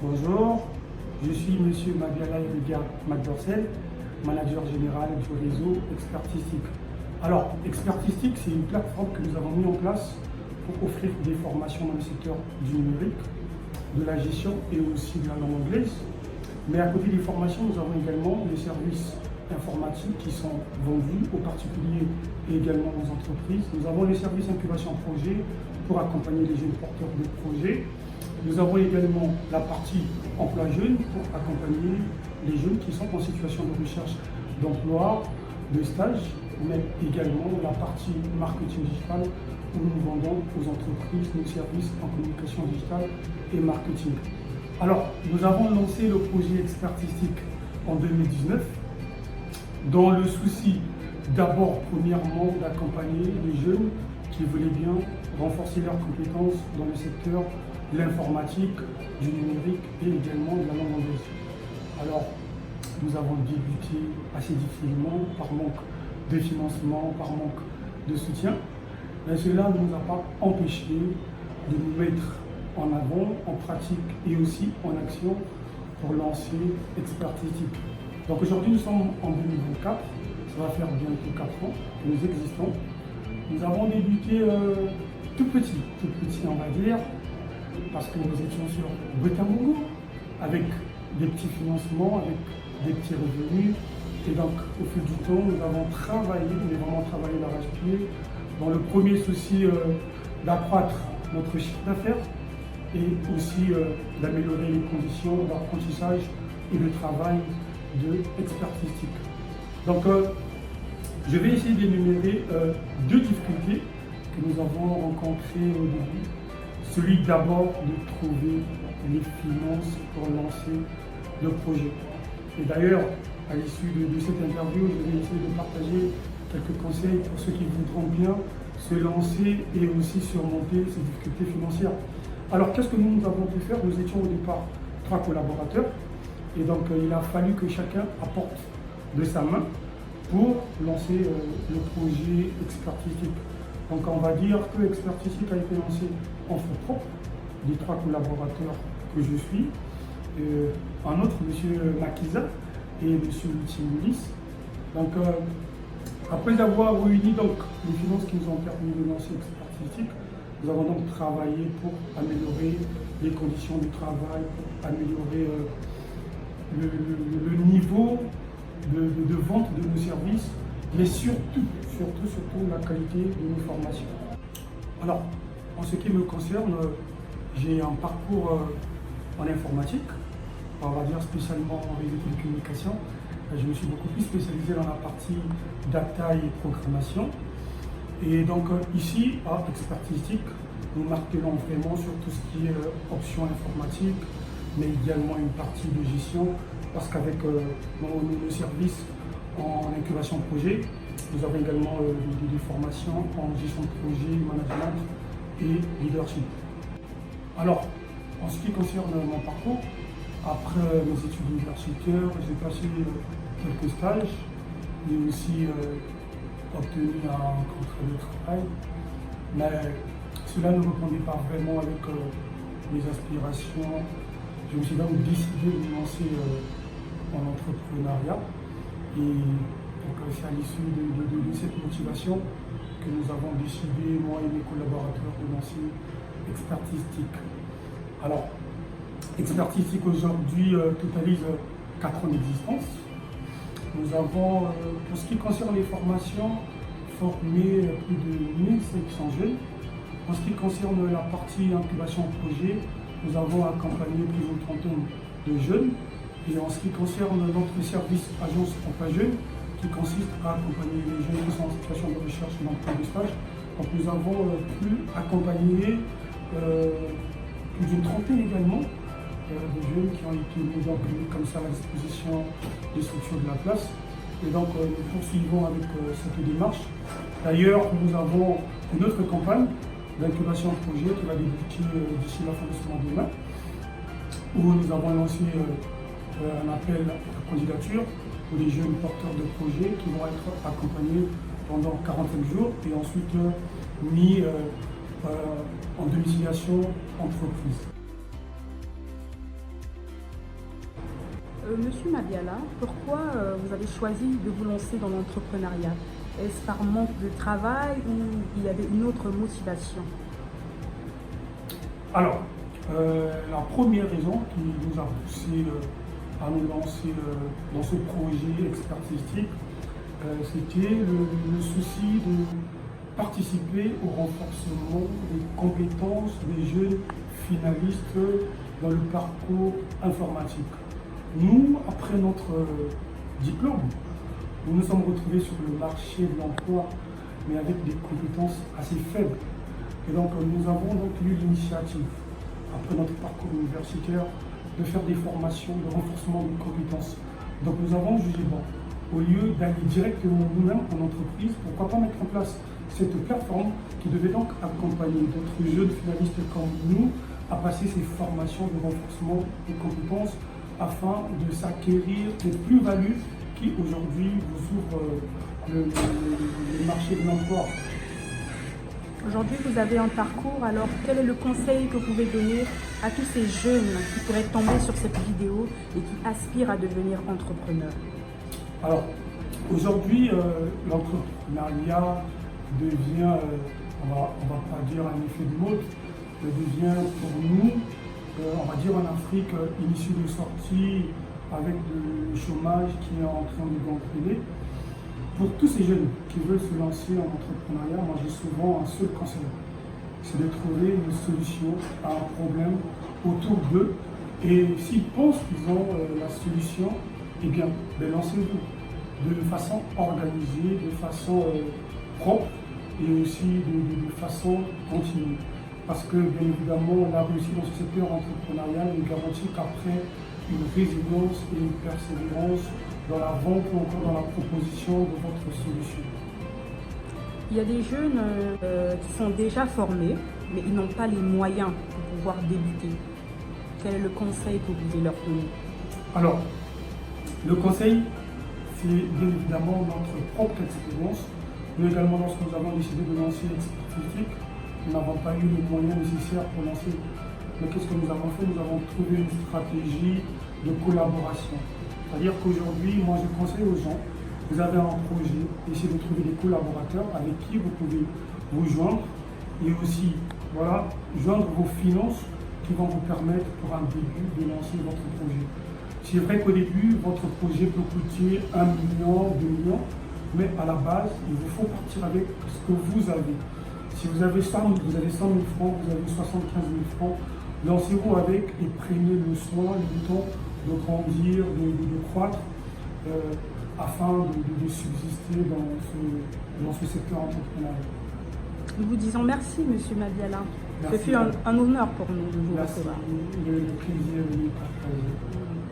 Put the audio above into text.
Bonjour, je suis Monsieur Mabiala Rudia Macdorcel, manager général du réseau Expertistique. Alors, Expertistique, c'est une plateforme que nous avons mis en place pour offrir des formations dans le secteur du numérique, de la gestion et aussi de la langue anglaise. Mais à côté des formations, nous avons également des services informatiques qui sont vendus aux particuliers et également aux entreprises. Nous avons les services incubation projet pour accompagner les jeunes porteurs de projets. Nous avons également la partie emploi jeune pour accompagner les jeunes qui sont en situation de recherche d'emploi, de stage, mais également la partie marketing digital où nous vendons aux entreprises nos services en communication digitale et marketing. Alors, nous avons lancé le projet Expertistique en 2019 dans le souci d'abord, premièrement, d'accompagner les jeunes qui voulaient bien renforcer leurs compétences dans le secteur de l'informatique, du numérique et également de la langue anglaise. Alors, nous avons débuté assez difficilement par manque de financement, par manque de soutien, mais cela ne nous a pas empêché de nous mettre en avant, en pratique et aussi en action pour lancer Expertistique. Donc aujourd'hui, nous sommes en 2024, ça va faire bientôt 4 ans que nous existons. Nous avons débuté tout petit on va dire, parce que nous étions sur Betamongo, avec des petits financements, avec des petits revenus. Et donc, au fil du temps, nous avons travaillé, vraiment travaillé d'arrache-pied, dans le premier souci d'accroître notre chiffre d'affaires et aussi d'améliorer les conditions d'apprentissage et de travail de Expertistique. Donc, je vais essayer d'énumérer deux difficultés que nous avons rencontrées au début. Celui d'abord de trouver les finances pour lancer le projet. Et d'ailleurs, à l'issue de cette interview, je vais essayer de partager quelques conseils pour ceux qui voudront bien se lancer et aussi surmonter ces difficultés financières. Alors, qu'est-ce que nous avons pu faire? Nous étions au départ 3 collaborateurs et donc il a fallu que chacun apporte de sa main pour lancer le projet Expertistique. Donc on va dire que Expertistique a été lancé en fonds propres des 3 collaborateurs que je suis. Un autre, M. Makiza et M. Timonis. Donc après avoir réuni donc, les finances qui nous ont permis de lancer Expertistique, nous avons donc travaillé pour améliorer les conditions du travail, pour améliorer le niveau de vente de nos services, mais surtout la qualité de nos formations. Alors, en ce qui me concerne, j'ai un parcours en informatique, on va dire spécialement en réseau de communication. Je me suis beaucoup plus spécialisé dans la partie data et programmation. Et donc ici, à Expertistique, nous martelons vraiment sur tout ce qui est options informatique, mais également une partie de gestion, parce qu'avec nos services en incubation projet, nous avons également des formations en gestion de projet, management et leadership. Alors, en ce qui concerne mon parcours, après mes études universitaires, j'ai passé quelques stages, mais aussi obtenu un contrat de travail. Mais cela ne répondait pas vraiment avec mes aspirations. Je me suis donc décidé de me lancer en entrepreneuriat. Et donc c'est à l'issue de cette motivation que nous avons décidé, moi et mes collaborateurs, de lancer Expertistique. Alors, Expertistique aujourd'hui totalise 4 ans d'existence. Nous avons, pour ce qui concerne les formations, formé plus de 1500 jeunes. En ce qui concerne la partie incubation projet, nous avons accompagné plus d'une trentaine de jeunes. Et en ce qui concerne notre service agence emploi jeune, qui consiste à accompagner les jeunes qui sont en situation de recherche d'emploi de stage, donc nous avons pu accompagner plus d'une trentaine également de jeunes qui ont été mis comme ça à la disposition des structures de la place. Et donc nous poursuivons avec cette démarche. D'ailleurs, nous avons une autre campagne d'incubation projet qui va débuter d'ici la fin de ce mois de mai, où nous avons lancé un appel à candidature pour les jeunes porteurs de projets qui vont être accompagnés pendant 45 jours et ensuite mis en domiciliation entreprise. Monsieur Mabiala, pourquoi vous avez choisi de vous lancer dans l'entrepreneuriat? Est-ce par manque de travail ou il y avait une autre motivation? Alors, la première raison qui nous a poussé à nous lancer dans ce projet expertistique, c'était le souci de participer au renforcement des compétences des jeunes finalistes dans le parcours informatique. Nous, après notre diplôme, nous nous sommes retrouvés sur le marché de l'emploi, mais avec des compétences assez faibles. Et donc, nous avons donc eu l'initiative, après notre parcours universitaire, de faire des formations de renforcement des compétences. Donc, nous avons jugé bon, au lieu d'aller directement nous-mêmes en entreprise, pourquoi pas mettre en place cette plateforme qui devait donc accompagner d'autres jeunes finalistes comme nous à passer ces formations de renforcement des compétences afin de s'acquérir des plus-values qui aujourd'hui vous ouvrent le marché de l'emploi. Aujourd'hui, vous avez un parcours, alors quel est le conseil que vous pouvez donner à tous ces jeunes qui pourraient tomber sur cette vidéo et qui aspirent à devenir entrepreneurs? Alors, aujourd'hui, l'entrepreneuriat devient, on va pas dire un effet de mode, mais devient pour nous, on va dire en Afrique, une issue de sortie avec le chômage qui est en train de gangréner. Pour tous ces jeunes qui veulent se lancer en entrepreneuriat, moi j'ai souvent un seul conseil, c'est de trouver une solution à un problème autour d'eux. Et s'ils pensent qu'ils ont la solution, eh bien, lancez-vous de façon organisée, de façon propre et aussi de façon continue. Parce que, bien évidemment, la réussite dans ce secteur entrepreneurial ne garantit qu'après une résilience et une persévérance dans la vente ou encore dans la proposition de votre solution. Il y a des jeunes qui sont déjà formés, mais ils n'ont pas les moyens pour pouvoir débuter. Quel est le conseil que vous voulez leur donner? Alors, le conseil, c'est bien évidemment notre propre expérience. Nous également, lorsque nous avons décidé de lancer l'expertistique, nous n'avons pas eu les moyens nécessaires pour lancer. Mais qu'est-ce que nous avons fait? Nous avons trouvé une stratégie de collaboration. C'est-à-dire qu'aujourd'hui, moi je conseille aux gens, vous avez un projet, essayez de trouver des collaborateurs avec qui vous pouvez vous joindre et aussi voilà, joindre vos finances qui vont vous permettre pour un début de lancer votre projet. C'est vrai qu'au début, votre projet peut coûter 1 million, 2 millions, mais à la base, il vous faut partir avec ce que vous avez. Si vous avez 100 000 francs, vous avez 75 000 francs, lancez-vous avec et prenez le soin, le temps de grandir, de croître, afin de subsister dans ce secteur entrepreneurial. Nous vous disons merci, Monsieur Mabiala. Merci. Ce fut un honneur pour nous de vous recevoir. Le plaisir de nous partager.